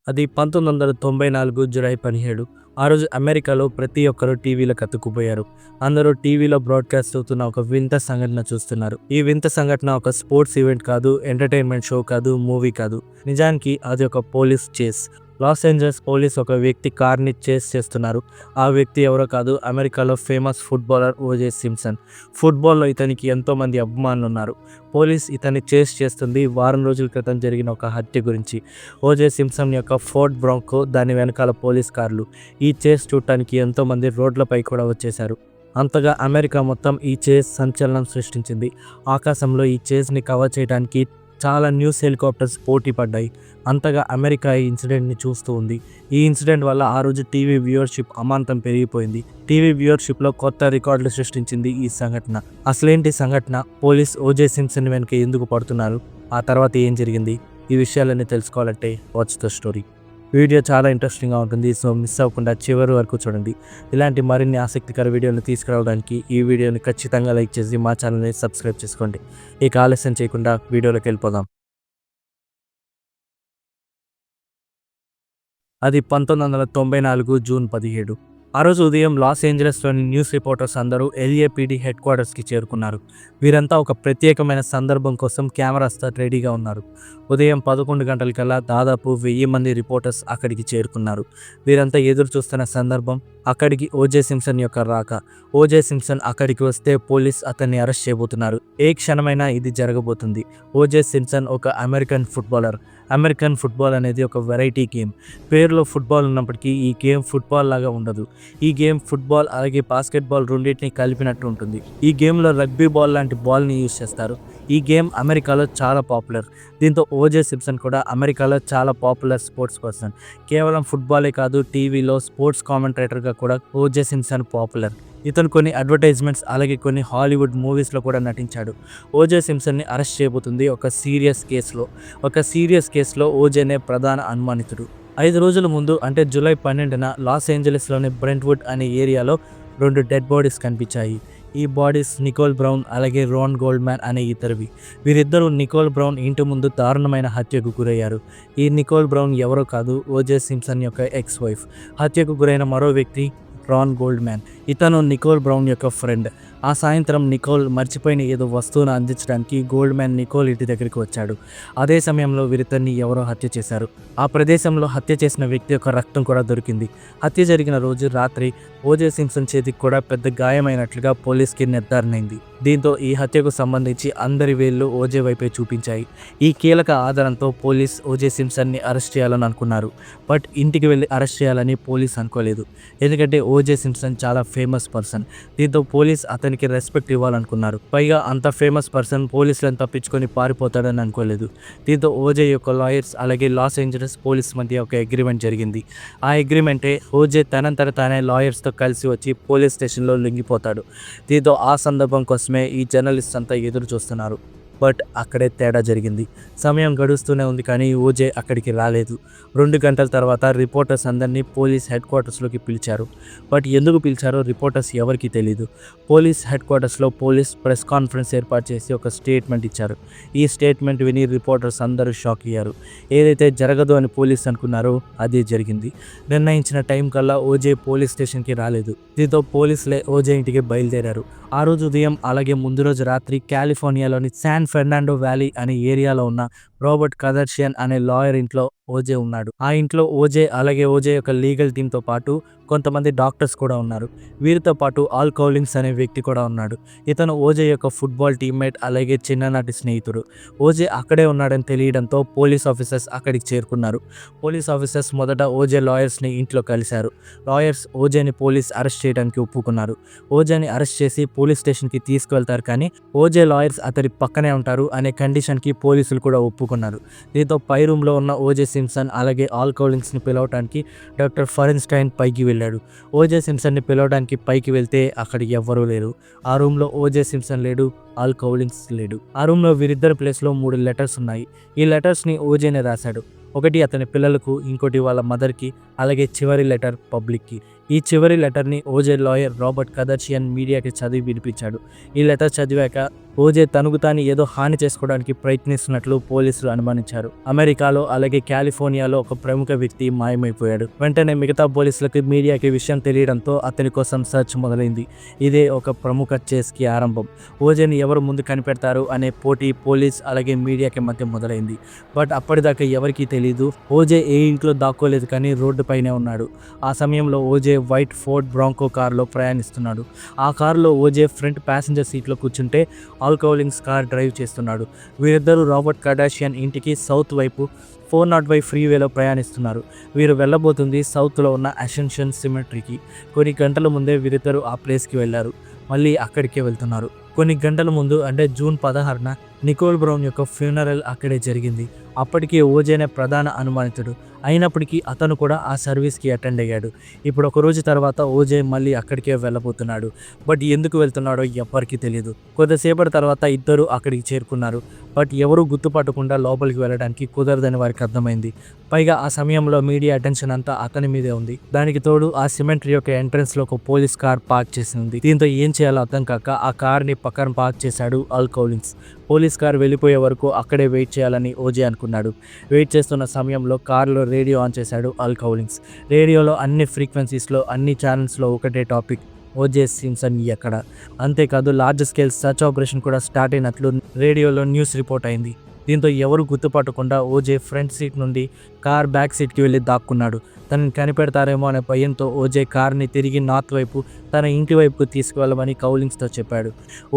అది 1994 జూలై 17. ఆ రోజు అమెరికాలో ప్రతి ఒక్కరు టీవీలకు అతుక్కుపోయారు. అందరూ టీవీలో బ్రాడ్‌కాస్ట్ అవుతున్న ఒక వింత సంఘటన చూస్తున్నారు. ఈ వింత సంఘటన ఒక స్పోర్ట్స్ ఈవెంట్ కాదు, ఎంటర్‌టైన్‌మెంట్ షో కాదు, మూవీ కాదు. నిజానికి అది ఒక పోలీస్ చేస్. లాస్ ఏంజలస్ పోలీస్ ఒక వ్యక్తి కార్‌ని చేస్ చేస్తున్నారు. ఆ వ్యక్తి ఎవరో కాదు, అమెరికాలో ఫేమస్ ఫుట్బాలర్ ఓజే సింప్సన్. ఫుట్బాల్‌లో ఇతనికి ఎంతోమంది అభిమానులున్నారు. పోలీస్ ఇతన్ని చేస్ చేస్తుంది వారం రోజుల క్రితం జరిగిన ఒక హత్య గురించి. ఓజే సింప్సన్ యొక్క ఫోర్డ్ బ్రాంకో, దాని వెనకాల పోలీస్ కార్లు. ఈ చేస్ చూడటానికి ఎంతోమంది రోడ్లపై కూడా వచ్చేశారు. అంతగా అమెరికా మొత్తం ఈ చేస్ సంచలనం సృష్టించింది. ఆకాశంలో ఈ చేస్ని కవర్ చేయడానికి చాలా న్యూస్ హెలికాప్టర్స్ పోటీ పడ్డాయి. అంతగా అమెరికా ఈ ఇన్సిడెంట్ని చూస్తూ ఉంది. ఈ ఇన్సిడెంట్ వల్ల ఆ రోజు టీవీ వ్యూవర్షిప్ అమాంతం పెరిగిపోయింది. టీవీ వ్యూవర్షిప్లో కొత్త రికార్డులు సృష్టించింది ఈ సంఘటన. అసలేంటి సంఘటన? పోలీస్ ఓజే సింప్సన్ వెనక ఎందుకు పడుతున్నారు? ఆ తర్వాత ఏం జరిగింది? ఈ విషయాలన్నీ తెలుసుకోవాలంటే వాచ్ ద స్టోరీ. వీడియో చాలా ఇంట్రెస్టింగ్గా ఉంటుంది. సో మిస్ అవ్వకుండా చివరి వరకు చూడండి. ఇలాంటి మరిన్ని ఆసక్తికర వీడియోలు తీసుకురావడానికి ఈ వీడియోని ఖచ్చితంగా లైక్ చేసి మా ఛానల్ని సబ్స్క్రైబ్ చేసుకోండి. ఇక ఆలస్యం చేయకుండా వీడియోలోకి వెళ్ళిపోదాం. అది 1994 జూన్ 17. ఆ రోజు ఉదయం లాస్ ఏంజలస్లోని న్యూస్ రిపోర్టర్స్ అందరూ ఎల్ఏపీడీ హెడ్ క్వార్టర్స్కి చేరుకున్నారు. వీరంతా ఒక ప్రత్యేకమైన సందర్భం కోసం కెమెరాస్తో రెడీగా ఉన్నారు. ఉదయం 11 గంటలకల్లా దాదాపు 1000 మంది రిపోర్టర్స్ అక్కడికి చేరుకున్నారు. వీరంతా ఎదురు చూస్తున్న సందర్భం అక్కడికి ఓజే సింప్సన్ యొక్క రాక. ఓజే సింప్సన్ అక్కడికి వస్తే పోలీస్ అతన్ని అరెస్ట్ చేయబోతున్నారు. ఏ క్షణమైనా ఇది జరగబోతుంది. ఓజే సింప్సన్ ఒక అమెరికన్ ఫుట్బాలర్. అమెరికన్ ఫుట్బాల్ అనేది ఒక వెరైటీ గేమ్. పేరులో ఫుట్బాల్ ఉన్నప్పటికీ ఈ గేమ్ ఫుట్బాల్ లాగా ఉండదు. ఈ గేమ్ ఫుట్బాల్ అలాగే బాస్కెట్బాల్ రెండింటిని కలిపినట్టు ఉంటుంది. ఈ గేమ్లో రగ్బీ బాల్ లాంటి బాల్ని యూజ్ చేస్తారు. ఈ గేమ్ అమెరికాలో చాలా పాపులర్. దీంతో ఓజే సింప్సన్ కూడా అమెరికాలో చాలా పాపులర్ స్పోర్ట్స్ పర్సన్. కేవలం ఫుట్బాలే కాదు, టీవీలో స్పోర్ట్స్ కామెంటేటర్గా కూడా ఓజే సింప్సన్ పాపులర్. ఇతను కొన్ని అడ్వర్టైజ్మెంట్స్ అలాగే కొన్ని హాలీవుడ్ మూవీస్లో కూడా నటించాడు. ఓజే సింప్సన్ని అరెస్ట్ చేయబోతుంది ఒక సీరియస్ కేసులో ఓజేనే ప్రధాన అనుమానితుడు. 5 రోజుల ముందు అంటే జూలై 12న లాస్ ఏంజలస్లోని బ్రెంట్వుడ్ అనే ఏరియాలో 2 డెడ్ బాడీస్ కనిపించాయి. ఈ బాడీస్ నికోల్ బ్రౌన్ అలాగే రాన్ గోల్డ్మ్యాన్ అనే ఇద్దరివి. వీరిద్దరూ నికోల్ బ్రౌన్ ఇంటి ముందు దారుణమైన హత్యకు గురయ్యారు. ఈ నికోల్ బ్రౌన్ ఎవరో కాదు, ఓజే సింప్సన్ యొక్క ఎక్స్ వైఫ్. హత్యకు గురైన మరో వ్యక్తి రాన్ గోల్డ్మ్యాన్. ఇతను నికోల్ బ్రౌన్ యొక్క ఫ్రెండ్. ఆ సాయంత్రం నికోల్ మర్చిపోయిన ఏదో వస్తువును అందించడానికి గోల్డ్మ్యాన్ నికోల్ ఇంటి దగ్గరికి వచ్చాడు. అదే సమయంలో వీరిద్దరిని ఎవరో హత్య చేశారు. ఆ ప్రదేశంలో హత్య చేసిన వ్యక్తి యొక్క రక్తం కూడా దొరికింది. హత్య జరిగిన రోజు రాత్రి ఓజే సింప్సన్ చేతికి కూడా పెద్ద గాయమైనట్లుగా పోలీస్కి నిర్ధారణ అయింది. దీంతో ఈ హత్యకు సంబంధించి అందరి వేళ్లు ఓజే వైపే చూపించాయి. ఈ కీలక ఆధారంతో పోలీస్ ఓజే సింప్సన్ని అరెస్ట్ చేయాలని అనుకున్నారు. బట్ ఇంటికి వెళ్ళి అరెస్ట్ చేయాలని పోలీస్ అనుకోలేదు. ఎందుకంటే ఓజే సింప్సన్ చాలా ఫేమస్ పర్సన్. దీంతో పోలీస్ అతనికి రెస్పెక్ట్ ఇవ్వాలనుకున్నారు. పైగా అంత ఫేమస్ పర్సన్ పోలీసులను తప్పించుకొని పారిపోతాడని అనుకోలేదు. దీంతో ఓజే యొక్క లాయర్స్ అలాగే లాస్ ఏంజలస్ పోలీస్ మధ్య ఒక అగ్రిమెంట్ జరిగింది. ఆ అగ్రిమెంటే ఓజే తనంతట తానే లాయర్స్తో కలిసి వచ్చి పోలీస్ స్టేషన్లో లొంగిపోతాడు. దీంతో ఆ సందర్భం కోసమే ఈ జర్నలిస్ట్ అంతా ఎదురు చూస్తున్నారు. బట్ అక్కడే తేడా జరిగింది. సమయం గడుస్తూనే ఉంది కానీ ఓజే అక్కడికి రాలేదు. 2 గంటల తర్వాత రిపోర్టర్స్ అందరినీ పోలీస్ హెడ్ క్వార్టర్స్లోకి పిలిచారు. బట్ ఎందుకు పిలిచారో రిపోర్టర్స్ ఎవరికీ తెలీదు. పోలీస్ హెడ్ క్వార్టర్స్లో పోలీస్ ప్రెస్ కాన్ఫరెన్స్ ఏర్పాటు చేసి ఒక స్టేట్మెంట్ ఇచ్చారు. ఈ స్టేట్మెంట్ విని రిపోర్టర్స్ అందరూ షాక్ అయ్యారు. ఏదైతే జరగదు అని పోలీస్ అనుకున్నారో అదే జరిగింది. నిర్ణయించిన టైం కల్లా ఓజే పోలీస్ స్టేషన్కి రాలేదు. దీంతో పోలీసులే ఓజే ఇంటికి బయలుదేరారు. ఆ రోజు ఉదయం అలాగే ముందు రోజు రాత్రి కాలిఫోర్నియాలోని శాన్ ఫెర్నాండో వ్యాలీ అనే ఏరియాలో ఉన్న రాబర్ట్ కదర్షియన్ అనే లాయర్ ఇంట్లో ఓజే ఉన్నాడు. ఆ ఇంట్లో ఓజే అలాగే ఓజే యొక్క లీగల్ టీంతో పాటు కొంతమంది డాక్టర్స్ కూడా ఉన్నారు. వీరితో పాటు ఆల్ కౌలింగ్స్ అనే వ్యక్తి కూడా ఉన్నాడు. ఇతను ఓజే యొక్క ఫుట్బాల్ టీమ్మేట్ అలాగే చిన్ననాటి స్నేహితుడు. ఓజే అక్కడే ఉన్నాడని తెలియడంతో పోలీస్ ఆఫీసర్స్ అక్కడికి చేరుకున్నారు. పోలీస్ ఆఫీసర్స్ మొదట ఓజే లాయర్స్ని ఇంట్లో కలిశారు. లాయర్స్ ఓజేని పోలీస్ అరెస్ట్ చేయడానికి ఒప్పుకున్నారు. ఓజేని అరెస్ట్ చేసి పోలీస్ స్టేషన్కి తీసుకువెళ్తారు కానీ ఓజే లాయర్స్ అతడి పక్కనే ఉంటారు అనే కండిషన్కి పోలీసులు కూడా ఒప్పుకున్నారు. దీంతో పై రూమ్లో ఉన్న ఓజే సింప్సన్ అలాగే ఆల్ కౌలింగ్స్ని పిలవడానికి డాక్టర్ ఫరెన్స్టైన్ పైకి వెళ్ళాడు. ఓజే సింప్సన్ని పిలవడానికి పైకి వెళ్తే అక్కడ ఎవ్వరూ లేరు. ఆ రూమ్లో ఓజే సింప్సన్ లేడు, ఆల్ కౌలింగ్స్ లేడు. ఆ రూమ్లో వీరిద్దరి ప్లేస్లో 3 లెటర్స్ ఉన్నాయి. ఈ లెటర్స్ని ఓజేనే రాశాడు. ఒకటి అతని పిల్లలకు, ఇంకోటి వాళ్ళ మదర్కి, అలాగే చివరి లెటర్ పబ్లిక్కి. ఈ చివరి లెటర్ని ఓజే లాయర్ రాబర్ట్ కదర్షియన్ మీడియాకి చదివి వినిపించాడు. ఈ లెటర్ చదివాక ఓజే తనకు తాను ఏదో హాని చేసుకోవడానికి ప్రయత్నిస్తున్నట్లు పోలీసులు అనుమానించారు. అమెరికాలో అలాగే కాలిఫోర్నియాలో ఒక ప్రముఖ వ్యక్తి మాయమైపోయాడు. వెంటనే మిగతా పోలీసులకు మీడియాకి విషయం తెలియడంతో అతని కోసం సెర్చ్ మొదలైంది. ఇదే ఒక ప్రముఖ చేస్కి ఆరంభం. ఓజేని ఎవరు ముందు కనిపెడతారు అనే పోటీ పోలీస్ అలాగే మీడియాకి మధ్య మొదలైంది. బట్ అప్పటిదాకా ఎవరికీ తెలియదు. ఓజే ఏ ఇంట్లో దాక్కోలేదు కానీ రోడ్డుపైనే ఉన్నాడు. ఆ సమయంలో ఓజే వైట్ ఫోర్డ్ బ్రాంకో కారులో ప్రయాణిస్తున్నాడు. ఆ కారులో ఓజే ఫ్రంట్ ప్యాసింజర్ సీట్లో కూర్చుంటే ఆల్ కౌలింగ్స్ కార్ డ్రైవ్ చేస్తున్నాడు. వీరిద్దరూ రాబర్ట్ కర్డాషియన్ ఇంటికి సౌత్ వైపు 405 ఫ్రీవేలో ప్రయాణిస్తున్నారు. వీరు వెళ్ళబోతుంది సౌత్లో ఉన్న అసెన్షన్ సిమెట్రీకి. కొన్ని గంటల ముందే వీరిద్దరూ ఆ ప్లేస్కి వెళ్ళారు. మళ్ళీ అక్కడికే వెళ్తున్నారు. కొన్ని గంటల ముందు అంటే జూన్ 16న నికోల్ బ్రౌన్ యొక్క ఫ్యూనరల్ అక్కడే జరిగింది. అప్పటికే ఓజేనే ప్రధాన అనుమానితుడు అయినప్పటికీ అతను కూడా ఆ సర్వీస్కి అటెండ్ అయ్యాడు. ఇప్పుడు ఒక రోజు తర్వాత ఓజే మళ్ళీ అక్కడికే వెళ్ళబోతున్నాడు. బట్ ఎందుకు వెళ్తున్నాడో ఎవ్వరికీ తెలియదు. కొద్దిసేపటి తర్వాత ఇద్దరు అక్కడికి చేరుకున్నారు. బట్ ఎవరూ గుర్తుపట్టకుండా లోపలికి వెళ్ళడానికి కుదరదని వారికి అర్థమైంది. పైగా ఆ సమయంలో మీడియా అటెన్షన్ అంతా అతని మీదే ఉంది. దానికి తోడు ఆ సిమెంటరీ యొక్క ఎంట్రన్స్లో ఒక పోలీస్ కార్ పార్క్ చేసి ఉంది. దీంతో ఏం చేయాలో అర్థం కాక ఆ కార్ని పక్కన పార్క్ చేశాడు ఆల్ కౌలింగ్స్. పోలీస్ కార్ వెళ్ళిపోయే వరకు అక్కడే వెయిట్ చేయాలని ఓజే అనుకున్నాడు. వెయిట్ చేస్తున్న సమయంలో కారులో రేడియో ఆన్ చేశాడు ఆల్ కౌలింగ్స్. రేడియోలో అన్ని ఫ్రీక్వెన్సీస్లో అన్ని ఛానల్స్లో ఒకటే టాపిక్, ఓజే సింప్సన్ ఎక్కడ. అంతేకాదు లార్జ్ స్కేల్ సర్చ్ ఆపరేషన్ కూడా స్టార్ట్ అయినట్లు రేడియోలో న్యూస్ రిపోర్ట్ అయింది. దీంతో ఎవరు గుర్తుపట్టకుండా ఓజే ఫ్రంట్ సీట్ నుండి కార్ బ్యాక్ సీట్కి వెళ్ళి దాక్కున్నాడు. తనని కనిపెడతారేమో అనే భయంతో ఓజే కార్ని తిరిగి నార్త్ వైపు తన ఇంటి వైపుకు తీసుకువెళ్ళమని కౌలింగ్స్తో చెప్పాడు.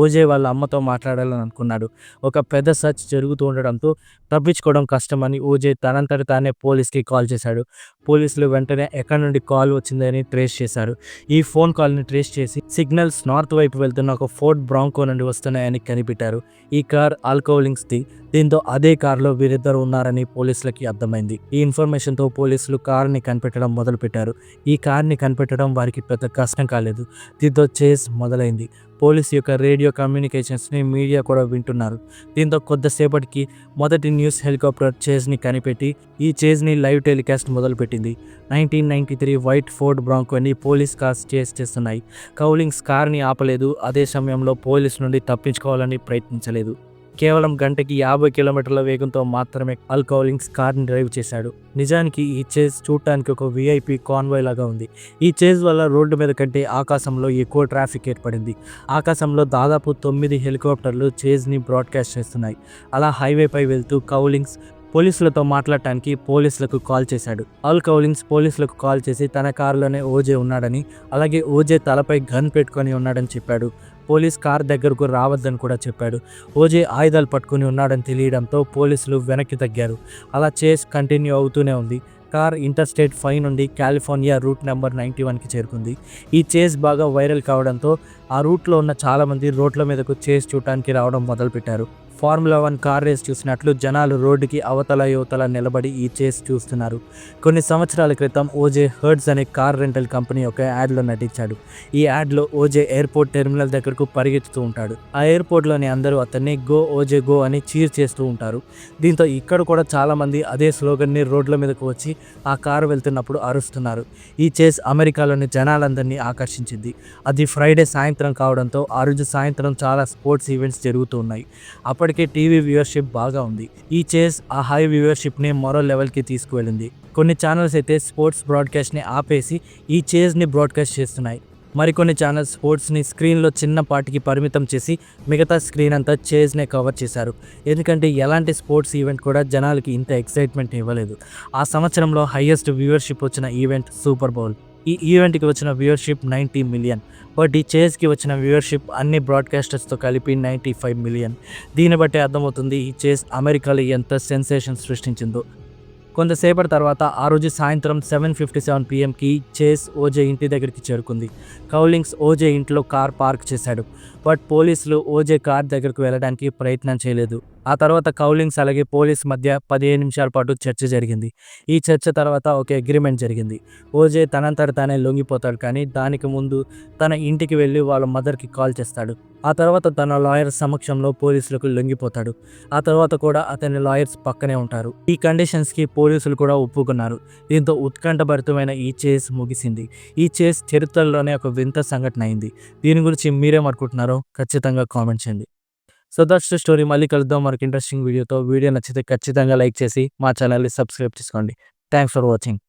ఓజే వాళ్ళ అమ్మతో మాట్లాడాలని అనుకున్నాడు. ఒక పెద్ద సర్చ్ జరుగుతూ ఉండడంతో తప్పించుకోవడం కష్టమని ఓజే తనంతటి తానే పోలీస్కి కాల్ చేశాడు. పోలీసులు వెంటనే ఎక్కడి నుండి కాల్ వచ్చిందని ట్రేస్ చేశారు. ఈ ఫోన్ కాల్ని ట్రేస్ చేసి సిగ్నల్స్ నార్త్ వైపు వెళ్తున్న ఒక ఫోర్డ్ బ్రాంకో నుండి వస్తున్నాయని కనిపెట్టారు. ఈ కార్ ఆల్ కౌలింగ్స్ది. దీంతో అదే కారులో వీరిద్దరు ఉన్నారని పోలీసులకి అర్థమైంది. ఈ ఇన్ఫర్మేషన్తో పోలీసులు కార్ని కనిపెట్టడం మొదలుపెట్టారు. ఈ కార్ని కనిపెట్టడం వారికి పెద్ద కష్టం కాలేదు. దీంతో చేస్ మొదలైంది. పోలీస్ యొక్క రేడియో కమ్యూనికేషన్స్ని మీడియా కూడా వింటున్నారు. దీంతో కొద్దిసేపటికి మొదటి న్యూస్ హెలికాప్టర్ చేజ్ని కనిపెట్టి ఈ చేజ్ని లైవ్ టెలికాస్ట్ మొదలుపెట్టింది. 1993 వైట్ ఫోర్డ్ బ్రాంకోని పోలీస్ కార్స్ చేజ్ చేస్తున్నాయి. కౌలింగ్స్ కార్ని ఆపలేదు. అదే సమయంలో పోలీస్ నుండి తప్పించుకోవాలని ప్రయత్నించలేదు. కేవలం గంటకి 50 కిలోమీటర్ల వేగంతో మాత్రమే ఆల్ కౌలింగ్స్ కార్ని డ్రైవ్ చేశాడు. నిజానికి ఈ చేజ్ చూడటానికి ఒక విఐపి కాన్వాయ్ లాగా ఉంది. ఈ చేజ్ వల్ల రోడ్డు మీద కంటే ఆకాశంలో ఎక్కువ ట్రాఫిక్ ఏర్పడింది. ఆకాశంలో దాదాపు 9 హెలికాప్టర్లు చేజ్ని బ్రాడ్కాస్ట్ చేస్తున్నాయి. అలా హైవేపై వెళ్తూ కౌలింగ్స్ పోలీసులతో మాట్లాడటానికి పోలీసులకు కాల్ చేశాడు. ఆల్ కౌలింగ్స్ పోలీసులకు కాల్ చేసి తన కారులోనే ఓజే ఉన్నాడని, అలాగే ఓజే తలపై గన్ పెట్టుకొని ఉన్నాడని చెప్పాడు. పోలీస్ కార్ దగ్గరకు రావద్దని కూడా చెప్పాడు. ఓజే ఆయుధాలు పట్టుకుని ఉన్నాడని తెలియడంతో పోలీసులు వెనక్కి తగ్గారు. అలా చేస్ కంటిన్యూ అవుతూనే ఉంది. కార్ ఇంటర్స్టేట్ 5 నుండి కాలిఫోర్నియా రూట్ నెంబర్ 91కి చేరుకుంది. ఈ చేస్ బాగా వైరల్ కావడంతో ఆ రూట్లో ఉన్న చాలామంది రోడ్ల మీదకు చేస్ చూడటానికి రావడం మొదలుపెట్టారు. ఫార్ములా 1 కార్ రేస్ చూసినట్లు జనాలు రోడ్డుకి అవతల యువతల నిలబడి ఈ చేస్ చూస్తున్నారు. కొన్ని సంవత్సరాల క్రితం ఓజే హర్డ్స్ అనే కార్ రెంటల్ కంపెనీ ఒక యాడ్లో నటించాడు. ఈ యాడ్లో ఓజే ఎయిర్పోర్ట్ టెర్మినల్ దగ్గరకు పరిగెత్తుతూ ఉంటాడు. ఆ ఎయిర్పోర్ట్లోని అందరూ అతన్ని గో ఓజే గో అని చీర్ చేస్తూ ఉంటారు. దీంతో ఇక్కడ కూడా చాలామంది అదే స్లోగన్ని రోడ్ల మీదకు వచ్చి ఆ కారు వెళ్తున్నప్పుడు అరుస్తున్నారు. ఈ చేస్ అమెరికాలోని జనాలందరినీ ఆకర్షించింది. అది ఫ్రైడే సాయంత్రం కావడంతో ఆ రోజు సాయంత్రం చాలా స్పోర్ట్స్ ఈవెంట్స్ జరుగుతూ ఉన్నాయి. అప్పటికే టీవీ వ్యూవర్షిప్ బాగా ఉంది. ఈ చేస్ ఆ హై వ్యూవర్షిప్ని మరో లెవెల్కి తీసుకువెళ్ళింది. కొన్ని ఛానల్స్ అయితే స్పోర్ట్స్ బ్రాడ్కాస్ట్ని ఆపేసి ఈ చేస్ని బ్రాడ్కాస్ట్ చేస్తున్నాయి. మరికొన్ని ఛానల్స్ స్పోర్ట్స్ని స్క్రీన్లో చిన్నపాటికి పరిమితం చేసి మిగతా స్క్రీన్ అంతా చేజ్నే కవర్ చేశారు. ఎందుకంటే ఎలాంటి స్పోర్ట్స్ ఈవెంట్ కూడా జనాలకి ఇంత ఎక్సైట్మెంట్ ఇవ్వలేదు. ఆ సంవత్సరంలో హైయెస్ట్ వ్యూవర్షిప్ వచ్చిన ఈవెంట్ సూపర్ బౌల్. ఈ ఈవెంట్కి వచ్చిన వ్యూవర్షిప్ 90 మిలియన్. బట్ ఈ చేజ్కి వచ్చిన వ్యూవర్షిప్ అన్ని బ్రాడ్కాస్టర్స్తో కలిపి 95 మిలియన్. దీన్ని బట్టి అర్థమవుతుంది ఈ చేజ్ అమెరికాలో ఎంత సెన్సేషన్ సృష్టించిందో. కొంతసేపటి తర్వాత ఆ రోజు సాయంత్రం 7:57 PM చేస్ ఓజే ఇంటి దగ్గరికి చేరుకుంది. కౌలింగ్స్ ఓజే ఇంట్లో కార్ పార్క్ చేశాడు. బట్ పోలీసులు ఓజే కార్ దగ్గరకు వెళ్ళడానికి ప్రయత్నం చేయలేదు. ఆ తర్వాత కౌలింగ్స్ అలాగే పోలీస్ మధ్య 15 నిమిషాల పాటు చర్చ జరిగింది. ఈ చర్చ తర్వాత ఒక అగ్రిమెంట్ జరిగింది. ఓజే తనంతట తానే లొంగిపోతాడు, కానీ దానికి ముందు తన ఇంటికి వెళ్ళి వాళ్ళ మదర్కి కాల్ చేస్తాడు. ఆ తర్వాత తన లాయర్ సమక్షంలో పోలీసులకు లొంగిపోతాడు. ఆ తర్వాత కూడా అతని లాయర్స్ పక్కనే ఉంటారు. ఈ కండిషన్స్కి పోలీసులు కూడా ఒప్పుకున్నారు. దీంతో ఉత్కంఠభరితమైన ఈ చేస్ ముగిసింది. ఈ చేస్ చరిత్రలోనే ఒక వింత సంఘటన అయింది. దీని గురించి మీరేమనుకుంటున్నారో ఖచ్చితంగా కామెంట్ చేయండి. So that's the story. మళ్ళీ కలుద్దాం మరొక ఇంట్రెస్టింగ్ వీడియోతో. వీడియో నచ్చితే ఖచ్చితంగా లైక్ చేసి మా ఛానల్ని సబ్స్క్రైబ్ చేసుకోండి. Thanks for watching.